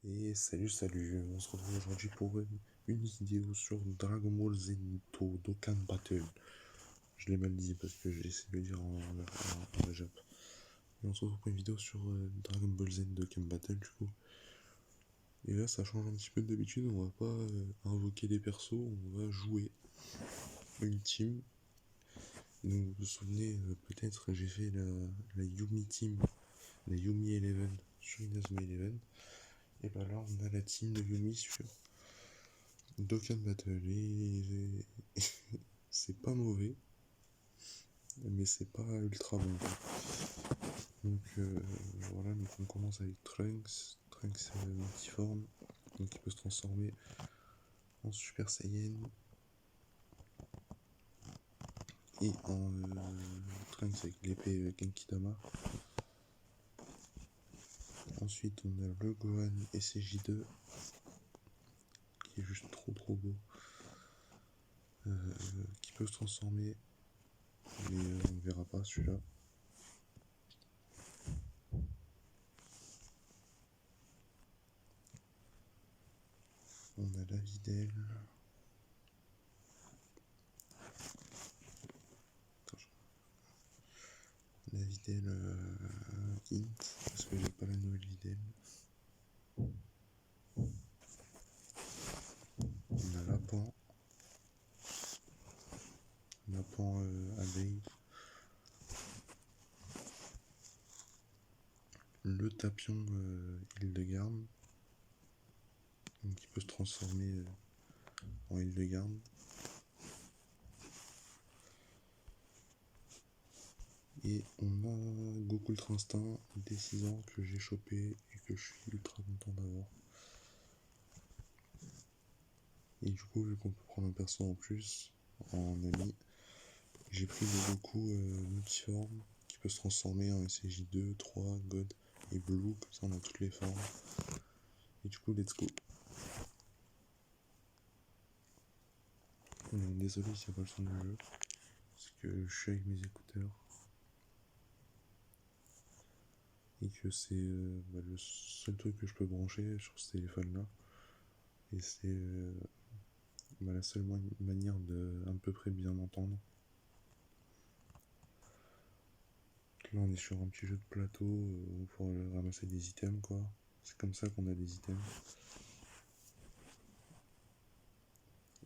Et salut, on se retrouve aujourd'hui pour une vidéo sur Dragon Ball Z Dokkan Battle. Je l'ai mal dit parce que j'ai essayé de le dire en Jap. Et on se retrouve pour une vidéo sur Dragon Ball Z Dokkan Battle du coup. Et là ça change un petit peu d'habitude, on va pas invoquer des persos, on va jouer une team. Donc vous vous souvenez peut-être j'ai fait la Yumi Team, la Yumi Eleven sur Inazuma Eleven. Et bah là on a la team de Yumi sur Dokkan Battle et c'est pas mauvais, mais c'est pas ultra bon. Donc voilà, donc on commence avec Trunks. Trunks multiforme, donc il peut se transformer en Super Saiyan et en Trunks avec l'épée Genkidama. Ensuite on a le Gohan SCJ2 qui est juste trop beau, qui peut se transformer, mais on verra pas celui-là. On a la Videl. La Videl Int, parce que j'ai pas la nouvelle Videl. On a Lapan abeille. Le Tapion Hildegarde, donc il peut se transformer en Hildegarde. Et on a Goku Ultra Instinct des 6 ans que j'ai chopé et que je suis ultra content d'avoir. Et du coup, vu qu'on peut prendre un perso en plus, en ami, j'ai pris le Goku multiforme qui peut se transformer en SCJ2, 3, God et Blue, comme ça on a toutes les formes. Et du coup, let's go. Désolé s'il n'y a pas le son du jeu, parce que je suis avec mes écouteurs. Et que c'est le seul truc que je peux brancher sur ce téléphone là, et c'est la seule manière de à peu près bien m'entendre. Là on est sur un petit jeu de plateau pour ramasser des items quoi, c'est comme ça qu'on a des items.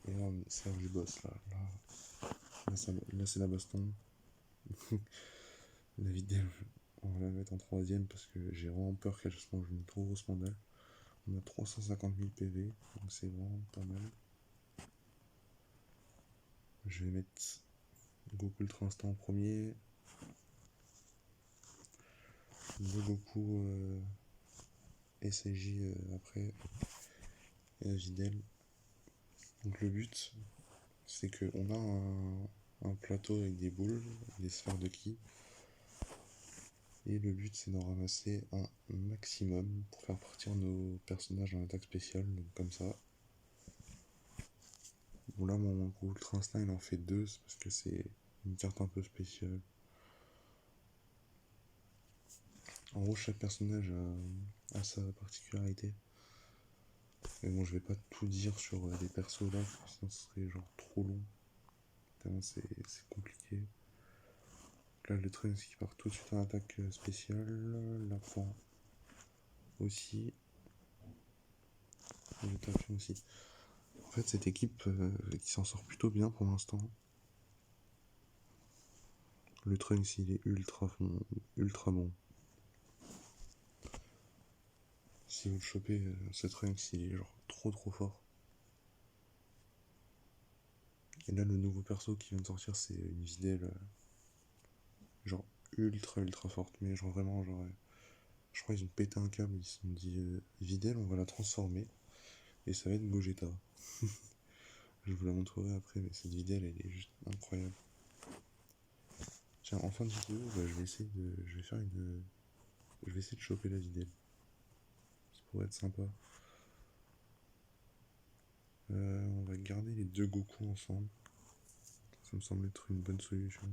Et là c'est du boss là c'est la baston. La vidéo on va la mettre en troisième parce que j'ai vraiment peur qu'elle se mange une trop grosse mandale. On a 350 000 PV, donc c'est vraiment pas mal. Je vais mettre Goku Ultra Instinct en premier. Le Goku SAJ après. Et la Videl. Donc le but, c'est qu'on a un plateau avec des boules, des sphères de ki. Et le but, c'est d'en ramasser un maximum pour faire partir nos personnages en attaque spéciale, donc comme ça. Bon là, mon Goku Ultra Instinct, il en fait 2, c'est parce que c'est une carte un peu spéciale. En gros, chaque personnage a sa particularité. Mais bon, je vais pas tout dire sur les persos là, sinon ce serait genre trop long. Tellement c'est compliqué. Là, le Trunks qui part tout de suite en attaque spéciale. Lapan aussi. Et le Tapion aussi. En fait, cette équipe qui s'en sort plutôt bien pour l'instant. Le Trunks, il est ultra bon. Si vous le chopez, ce Trunks, il est genre trop fort. Et là, le nouveau perso qui vient de sortir, c'est une Videl genre ultra forte. Mais genre vraiment, genre, je crois qu'ils ont pété un câble. Ils se sont dit, Videl, on va la transformer. Et ça va être Gogeta. Je vous la montrerai après, mais cette Videl, elle est juste incroyable. Tiens, en fin de vidéo, bah, je vais essayer de choper la Videl. Ça pourrait être sympa. On va garder les deux Goku ensemble. Ça me semble être une bonne solution.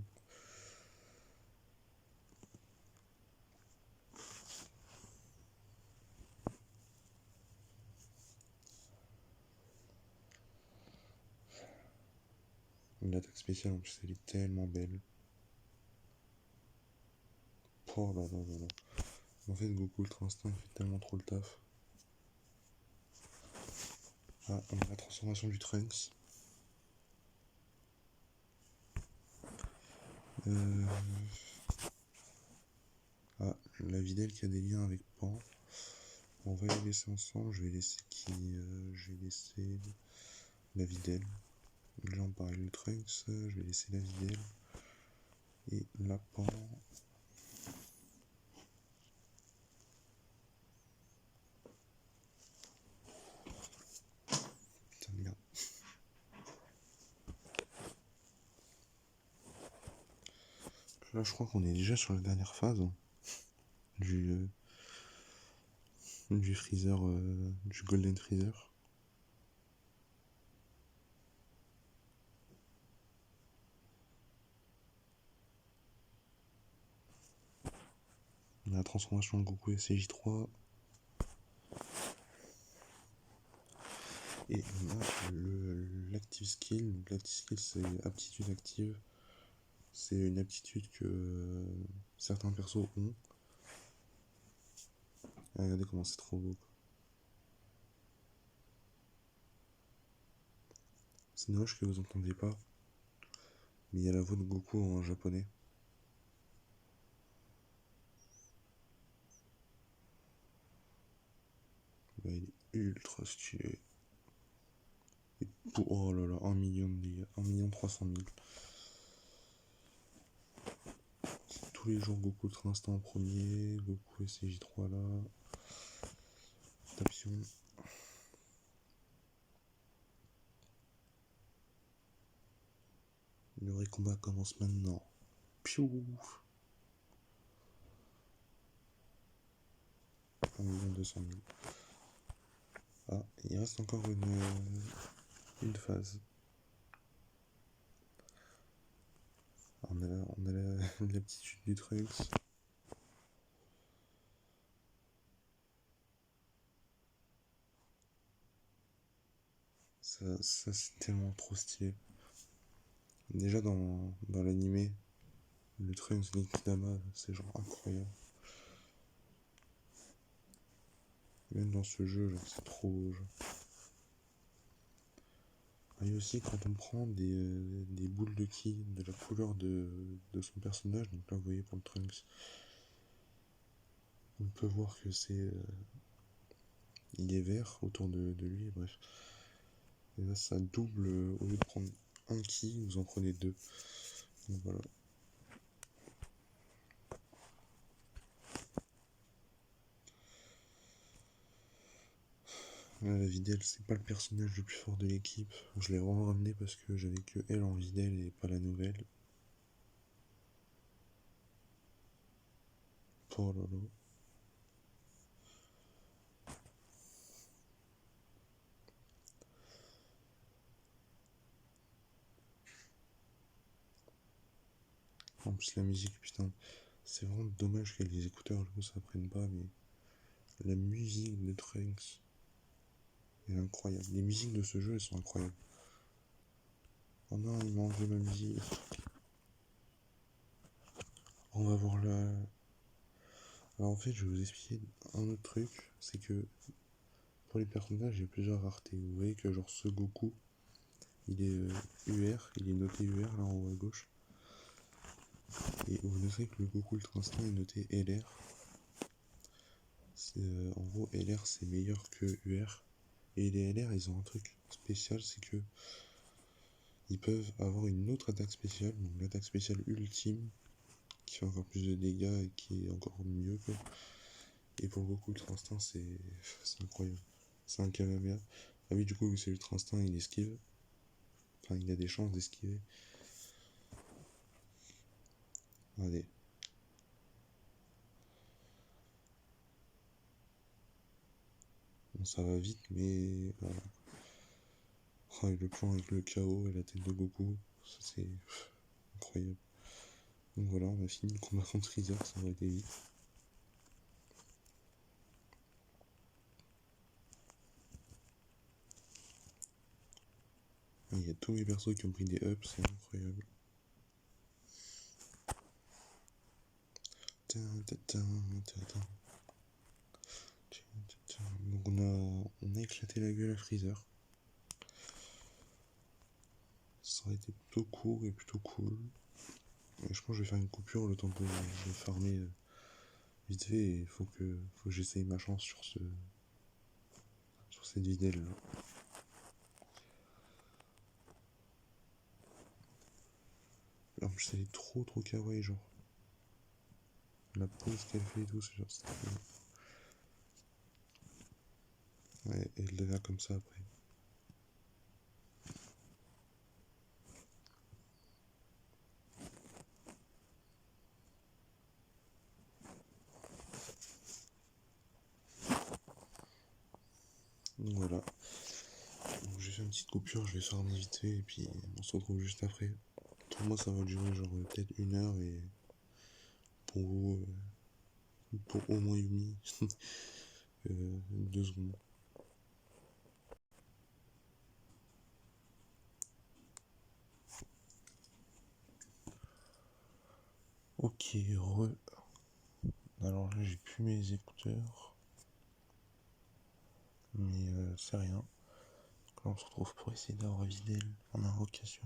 L'attaque spéciale en plus elle est tellement belle. Oh là là là là. En fait Goku Ultra Instinct il fait tellement trop le taf. Ah, on a la transformation du Trunks. Ah, la Videl qui a des liens avec Pan. On va les laisser ensemble. Je vais laisser qui je vais laisser la Videl. Là on parle du Trunks. Je vais laisser la Videl. Et la Pan. Putain de merde. Là je crois qu'on est déjà sur la dernière phase du Freezer, du Golden Freezer. La transformation de Goku SCJ3. Et on a l'active skill. Donc l'active skill c'est aptitude active. C'est une aptitude que certains persos ont. Ah, regardez comment c'est trop beau. C'est dommage que vous entendez pas. Mais il y a la voix de Goku en japonais. Bah, il est ultra stylé. Et oh là là, 1 million de dégâts. 1 300 000. Tous les jours Goku Ultra Instinct en premier. Goku SCJ3 là. Tapsion. Le vrai combat commence maintenant. Piou. 1 200 000. Ah, il reste encore une phase. On a l'aptitude du Trunks. Ça c'est tellement trop stylé. Déjà dans l'animé, le Trunks Nikidama, c'est genre incroyable. Même dans ce jeu, genre, c'est trop beau. Et aussi quand on prend des boules de ki de la couleur de son personnage, donc là vous voyez pour le Trunks, on peut voir que il est vert autour de lui, bref. Et là ça double, au lieu de prendre un ki, vous en prenez deux. Donc voilà. Là, la Videl, c'est pas le personnage le plus fort de l'équipe. Je l'ai vraiment ramené parce que j'avais que elle en Videl et pas la nouvelle. Oh là là. En plus la musique, putain, c'est vraiment dommage que les écouteurs, du coup, ça prenne pas, mais la musique de Trunks est incroyable. Les musiques de ce jeu, elles sont incroyables. Oh non, il m'a enlevé ma musique. On va voir la... Alors en fait, je vais vous expliquer un autre truc, c'est que pour les personnages, il y a plusieurs raretés. Vous voyez que genre ce Goku, il est UR, il est noté UR là en haut à gauche. Et vous noterez que le Goku Ultra Instinct est noté LR. En gros, LR c'est meilleur que UR. Et les LR, ils ont un truc spécial, c'est que ils peuvent avoir une autre attaque spéciale, donc l'attaque spéciale ultime, qui fait encore plus de dégâts et qui est encore mieux, quoi. Et pour Goku Ultra Instinct, c'est incroyable. C'est un Kamehameha. Ah oui, du coup, c'est Ultra Instinct, il esquive. Enfin, il a des chances d'esquiver. Allez. Bon, ça va vite, mais voilà. Oh, et le plan avec le chaos et la tête de Goku, ça c'est incroyable. Donc voilà, on a fini le combat contre Freezer, ça aurait été vite. Il y a tous mes persos qui ont pris des ups, c'est incroyable. Donc on a éclaté la gueule à Freezer. Ça aurait été plutôt court et plutôt cool. Et je pense que je vais faire une coupure le temps de farmer vite fait. Et il faut que j'essaye ma chance sur cette videlle là. En plus elle est trop kawaii genre. La pose qu'elle fait et tout, c'est genre c'est cool. Ouais, et elle devient comme ça après. Donc voilà. Donc j'ai fait une petite coupure, je vais farmer vite fait et puis on se retrouve juste après. Pour moi ça va durer genre peut-être 1 heure et pour vous, pour au moins Yumi, 2 secondes. Ok, alors là j'ai plus mes écouteurs. Mais c'est rien. Donc là on se retrouve pour essayer d'avoir Videl en invocation.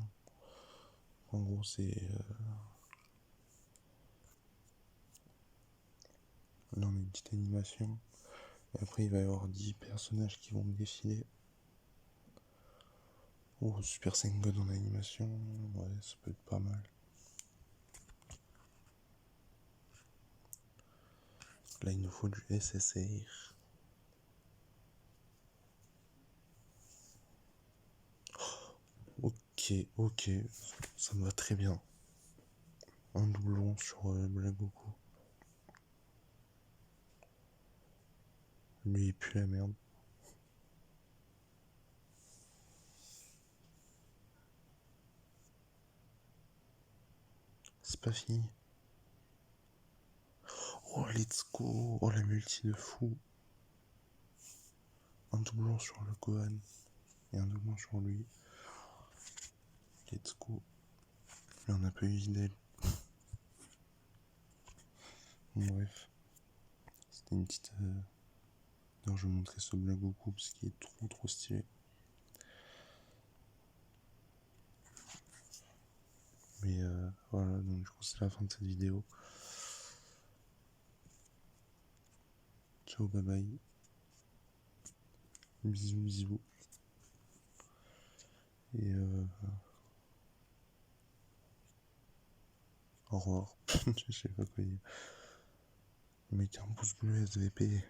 En gros c'est là on a une petite animation. Et après il va y avoir 10 personnages qui vont défiler. Oh, Super Sengoku en animation, ouais ça peut être pas mal. Là il nous faut du SSR. Ok, ça me va très bien. Un doublon sur Blagoku. Lui il pue la merde. C'est pas fini. Oh let's go. Oh la multi de fou. Un doublon sur le Gohan et un doublon sur lui. Let's go. Là on a pas eu Videl. Bon, bref. C'était une petite... Alors je vais vous montrer ce Blagoku parce qu'il est trop stylé. Mais voilà, donc du coup c'est la fin de cette vidéo. Ciao, bye bye. Bisous. Et au revoir. Je sais pas quoi dire. Mec, un pouce bleu SVP.